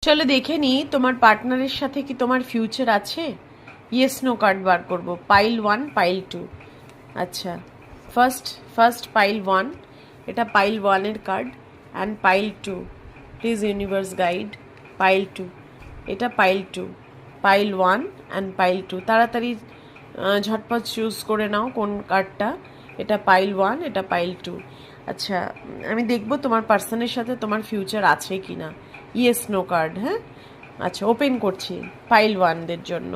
চলো দেখে নি তোমার পার্টনারের সাথে কি তোমার ফিউচার আছে। ইয়েস নো কার্ড বার করব। Pile 1, pile 2। আচ্ছা, ফার্স্ট ফার্স্ট পাইল 1, এটা পাইল 1 এর card. And pile 2, please universe guide. Pile 2, এটা পাইল 2। পাইল 1 অ্যান্ড পাইল 2, তাড়াতাড়ি ঝটপট চুজ করে নাও কোন কার্ডটা। এটা পাইল 1, এটা পাইল 2। আচ্ছা, আমি দেখব তোমার পার্সনের সাথে তোমার ফিউচার আছে কি না। Yes no card. হ্যাঁ, আচ্ছা, ওপেন করছি পাইল 1দের জন্য।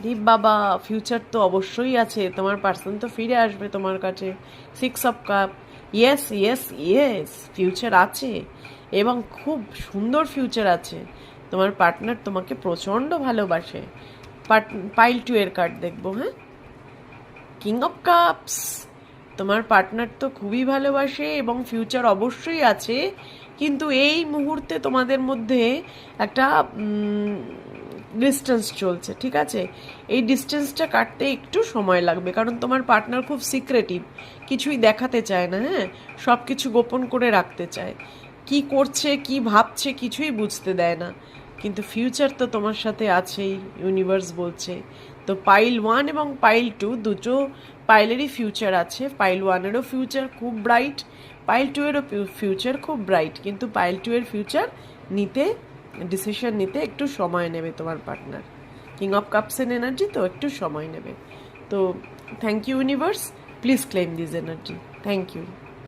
দীপ বাবা, ফিউচার তো অবশ্যই আছে, তোমার পার্সন তো ফিরে আসবে তোমার কাছে। 6 of cup. Yes yes yes, future আছে এবং খুব সুন্দর ফিউচার আছে। তোমার পার্টনার তোমাকে প্রচণ্ড ভালোবাসে। পাইল 2 এর কার্ড দেখবো। হ্যাঁ, কিং অফ কাপস। তোমার পার্টনার তো খুবই ভালোবাসে এবং ফিউচার অবশ্যই আছে, কিন্তু এই মুহূর্তে তোমাদের মধ্যে একটা ডিস্টেন্স চলছে, ঠিক আছে। এই ডিস্টেন্সটা কাটতে একটু সময় লাগবে, কারণ তোমার পার্টনার খুব সিক্রেটিভ, কিছুই দেখাতে চায় না। হ্যাঁ, সব কিছু গোপন করে রাখতে চায়, কি করছে কি ভাবছে কিছুই বুঝতে দেয় না। কিন্তু ফিউচার তো তোমার সাথে আছেই, ইউনিভার্স বলছে। তো পাইল 1 এবং পাইল 2 দুটো পাইলেরই ফিউচার আছে। পাইল 1-এরও ফিউচার খুব ব্রাইট, পাইল 2-এরও ফিউচার খুব ব্রাইট, কিন্তু পাইল 2 এর ফিউচার নিতে, ডিসিশন নিতে একটু সময় নেবে তোমার পার্টনার। কিং অফ কাপসের এনার্জি তো একটু সময় নেবে। তো thank you universe, please claim this energy. Thank you.